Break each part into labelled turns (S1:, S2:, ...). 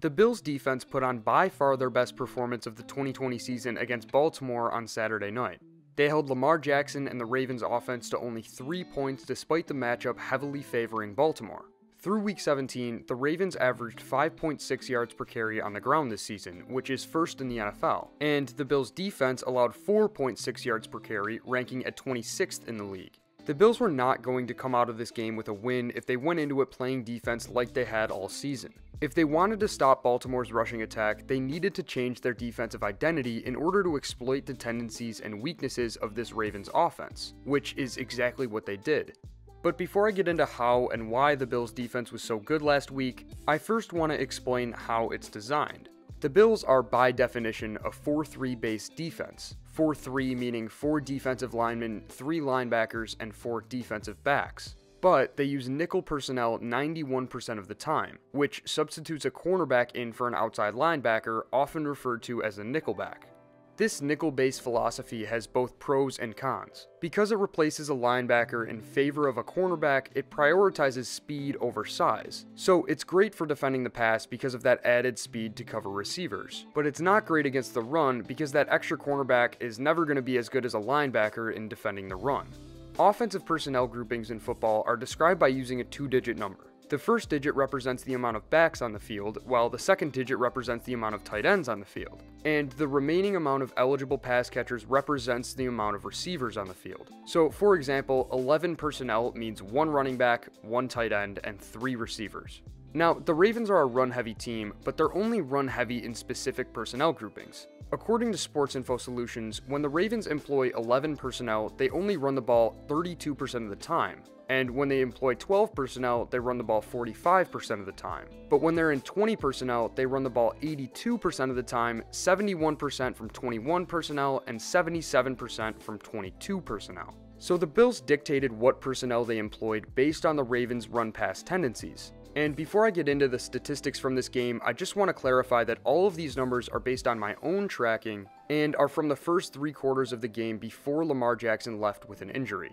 S1: The Bills' defense put on by far their best performance of the 2020 season against Baltimore on Saturday night. They held Lamar Jackson and the Ravens' offense to only 3 points despite the matchup heavily favoring Baltimore. Through Week 17, the Ravens averaged 5.6 yards per carry on the ground this season, which is first in the NFL, and the Bills' defense allowed 4.6 yards per carry, ranking at 26th in the league. The Bills were not going to come out of this game with a win if they went into it playing defense like they had all season. If they wanted to stop Baltimore's rushing attack, they needed to change their defensive identity in order to exploit the tendencies and weaknesses of this Ravens offense, which is exactly what they did. But before I get into how and why the Bills' defense was so good last week, I first want to explain how it's designed. The Bills are by definition a 4-3 based defense. 4-3 meaning 4 defensive linemen, 3 linebackers, and 4 defensive backs. But they use nickel personnel 91% of the time, which substitutes a cornerback in for an outside linebacker, often referred to as a nickelback. This nickel-based philosophy has both pros and cons. Because it replaces a linebacker in favor of a cornerback, it prioritizes speed over size. So it's great for defending the pass because of that added speed to cover receivers. But it's not great against the run because that extra cornerback is never going to be as good as a linebacker in defending the run. Offensive personnel groupings in football are described by using a 2-digit number. The first digit represents the amount of backs on the field, while the second digit represents the amount of tight ends on the field. And the remaining amount of eligible pass catchers represents the amount of receivers on the field. So, for example, 11 personnel means 1 running back, 1 tight end, and 3 receivers. Now, the Ravens are a run-heavy team, but they're only run-heavy in specific personnel groupings. According to Sports Info Solutions, when the Ravens employ 11 personnel, they only run the ball 32% of the time. And when they employ 12 personnel, they run the ball 45% of the time. But when they're in 20 personnel, they run the ball 82% of the time, 71% from 21 personnel, and 77% from 22 personnel. So the Bills dictated what personnel they employed based on the Ravens' run-pass tendencies. And before I get into the statistics from this game, I just want to clarify that all of these numbers are based on my own tracking and are from the first 3 quarters of the game before Lamar Jackson left with an injury.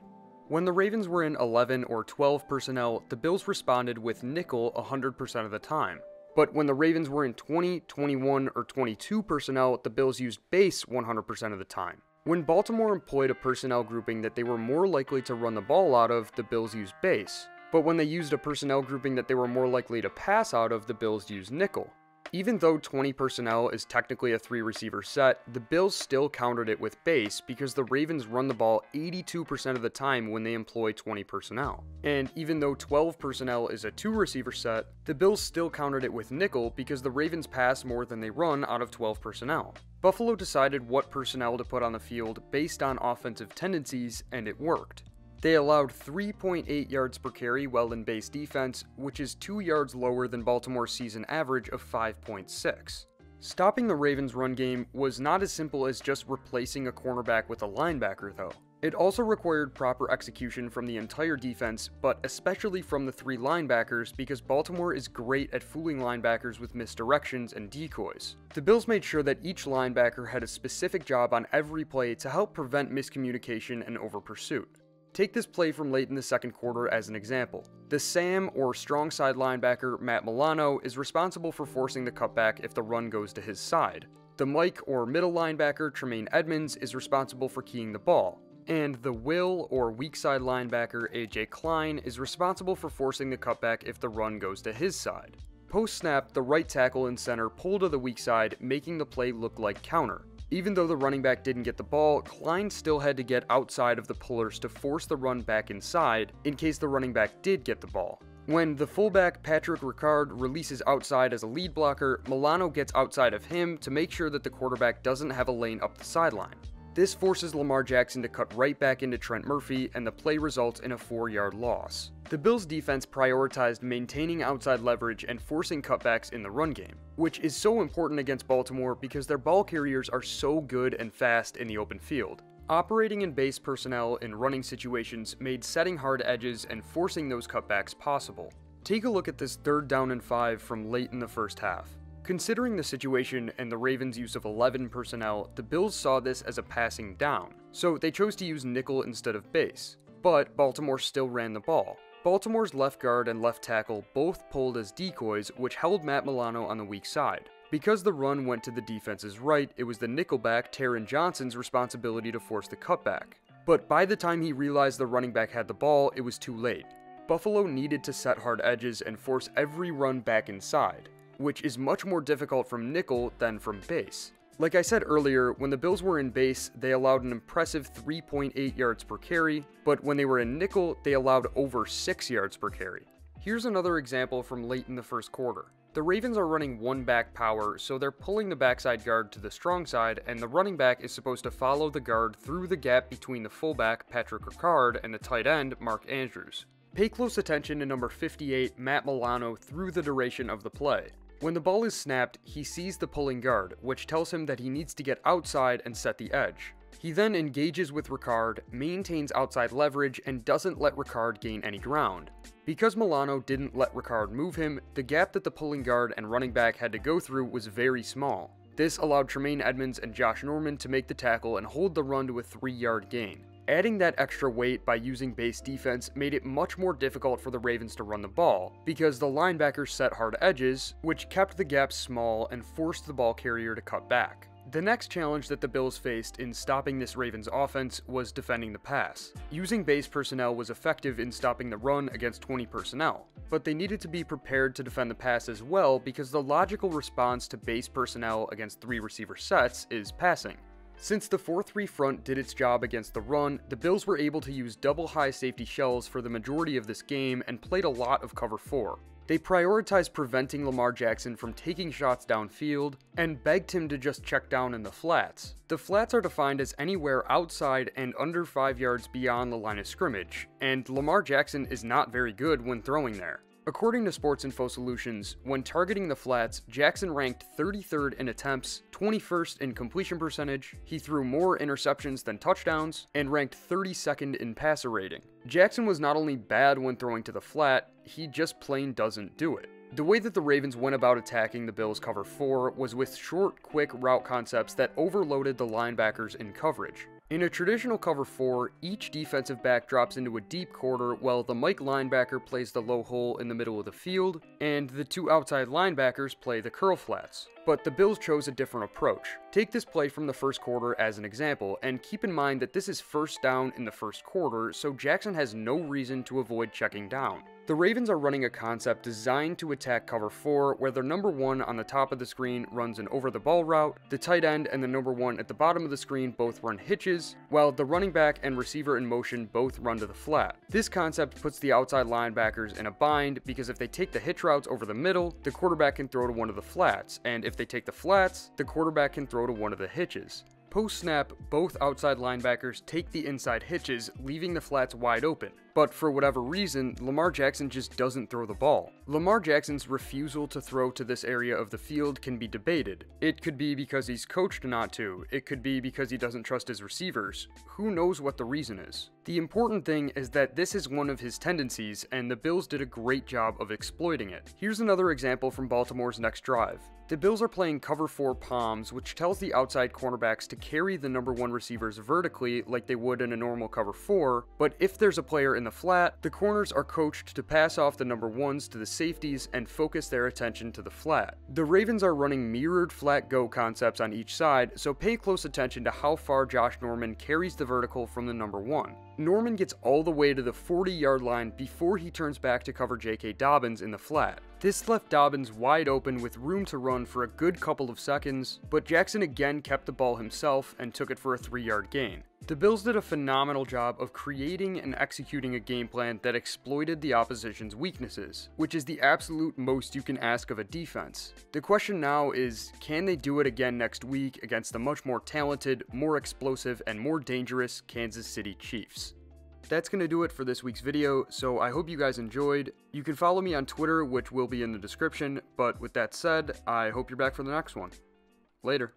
S1: When the Ravens were in 11 or 12 personnel, the Bills responded with nickel 100% of the time. But when the Ravens were in 20, 21, or 22 personnel, the Bills used base 100% of the time. When Baltimore employed a personnel grouping that they were more likely to run the ball out of, the Bills used base. But when they used a personnel grouping that they were more likely to pass out of, the Bills used nickel. Even though 20 personnel is technically a 3-receiver set, the Bills still countered it with base because the Ravens run the ball 82% of the time when they employ 20 personnel. And even though 12 personnel is a 2-receiver set, the Bills still countered it with nickel because the Ravens pass more than they run out of 12 personnel. Buffalo decided what personnel to put on the field based on offensive tendencies, and it worked. They allowed 3.8 yards per carry while in base defense, which is 2 yards lower than Baltimore's season average of 5.6. Stopping the Ravens' run game was not as simple as just replacing a cornerback with a linebacker, though. It also required proper execution from the entire defense, but especially from the 3 linebackers because Baltimore is great at fooling linebackers with misdirections and decoys. The Bills made sure that each linebacker had a specific job on every play to help prevent miscommunication and over-pursuit. Take this play from late in the second quarter as an example. The Sam or strong side linebacker Matt Milano is responsible for forcing the cutback if the run goes to his side. The Mike or middle linebacker Tremaine Edmonds is responsible for keying the ball. And the Will or weak side linebacker AJ Klein is responsible for forcing the cutback if the run goes to his side. Post-snap, the right tackle and center pull to the weak side, making the play look like counter. Even though the running back didn't get the ball, Klein still had to get outside of the pullers to force the run back inside in case the running back did get the ball. When the fullback Patrick Ricard releases outside as a lead blocker, Milano gets outside of him to make sure that the quarterback doesn't have a lane up the sideline. This forces Lamar Jackson to cut right back into Trent Murphy, and the play results in a 4-yard loss. The Bills' defense prioritized maintaining outside leverage and forcing cutbacks in the run game, which is so important against Baltimore because their ball carriers are so good and fast in the open field. Operating in base personnel in running situations made setting hard edges and forcing those cutbacks possible. Take a look at this 3rd down and 5 from late in the first half. Considering the situation and the Ravens' use of 11 personnel, the Bills saw this as a passing down, so they chose to use nickel instead of base. But Baltimore still ran the ball. Baltimore's left guard and left tackle both pulled as decoys, which held Matt Milano on the weak side. Because the run went to the defense's right, it was the nickelback Taron Johnson's responsibility to force the cutback. But by the time he realized the running back had the ball, it was too late. Buffalo needed to set hard edges and force every run back inside, which is much more difficult from nickel than from base. Like I said earlier, when the Bills were in base, they allowed an impressive 3.8 yards per carry, but when they were in nickel, they allowed over 6 yards per carry. Here's another example from late in the first quarter. The Ravens are running one back power, so they're pulling the backside guard to the strong side, and the running back is supposed to follow the guard through the gap between the fullback, Patrick Ricard, and the tight end, Mark Andrews. Pay close attention to number 58, Matt Milano, through the duration of the play. When the ball is snapped, he sees the pulling guard, which tells him that he needs to get outside and set the edge. He then engages with Ricard, maintains outside leverage, and doesn't let Ricard gain any ground. Because Milano didn't let Ricard move him, the gap that the pulling guard and running back had to go through was very small. This allowed Tremaine Edmunds and Josh Norman to make the tackle and hold the run to a 3-yard gain. Adding that extra weight by using base defense made it much more difficult for the Ravens to run the ball, because the linebackers set hard edges, which kept the gaps small and forced the ball carrier to cut back. The next challenge that the Bills faced in stopping this Ravens offense was defending the pass. Using base personnel was effective in stopping the run against 20 personnel, but they needed to be prepared to defend the pass as well, because the logical response to base personnel against 3 receiver sets is passing. Since the 4-3 front did its job against the run, the Bills were able to use double high safety shells for the majority of this game and played a lot of cover 4. They prioritized preventing Lamar Jackson from taking shots downfield and begged him to just check down in the flats. The flats are defined as anywhere outside and under 5 yards beyond the line of scrimmage, and Lamar Jackson is not very good when throwing there. According to Sports Info Solutions, when targeting the flats, Jackson ranked 33rd in attempts, 21st in completion percentage, he threw more interceptions than touchdowns, and ranked 32nd in passer rating. Jackson was not only bad when throwing to the flat, he just plain doesn't do it. The way that the Ravens went about attacking the Bills' cover 4 was with short, quick route concepts that overloaded the linebackers in coverage. In a traditional cover 4, each defensive back drops into a deep quarter while the Mike linebacker plays the low hole in the middle of the field, and the 2 outside linebackers play the curl flats. But the Bills chose a different approach. Take this play from the first quarter as an example, and keep in mind that this is first down in the first quarter, so Jackson has no reason to avoid checking down. The Ravens are running a concept designed to attack cover 4, where their number 1 on the top of the screen runs an over-the-ball route, the tight end and the number 1 at the bottom of the screen both run hitches, while the running back and receiver in motion both run to the flat. This concept puts the outside linebackers in a bind, because if they take the hitch routes over the middle, the quarterback can throw to one of the flats, and if they take the flats, the quarterback can throw to one of the hitches. Post-snap, both outside linebackers take the inside hitches, leaving the flats wide open. But for whatever reason, Lamar Jackson just doesn't throw the ball. Lamar Jackson's refusal to throw to this area of the field can be debated. It could be because he's coached not to. It could be because he doesn't trust his receivers. Who knows what the reason is? The important thing is that this is one of his tendencies, and the Bills did a great job of exploiting it. Here's another example from Baltimore's next drive. The Bills are playing cover 4 palms, which tells the outside cornerbacks to carry the number 1 receivers vertically like they would in a normal cover 4, but if there's a player in the flat, the corners are coached to pass off the number 1s to the safeties and focus their attention to the flat. The Ravens are running mirrored flat go concepts on each side, so pay close attention to how far Josh Norman carries the vertical from the number 1. Norman gets all the way to the 40-yard line before he turns back to cover J.K. Dobbins in the flat. This left Dobbins wide open with room to run for a good couple of seconds, but Jackson again kept the ball himself and took it for a 3-yard gain. The Bills did a phenomenal job of creating and executing a game plan that exploited the opposition's weaknesses, which is the absolute most you can ask of a defense. The question now is, can they do it again next week against the much more talented, more explosive, and more dangerous Kansas City Chiefs? That's going to do it for this week's video, so I hope you guys enjoyed. You can follow me on Twitter, which will be in the description, but with that said, I hope you're back for the next one. Later.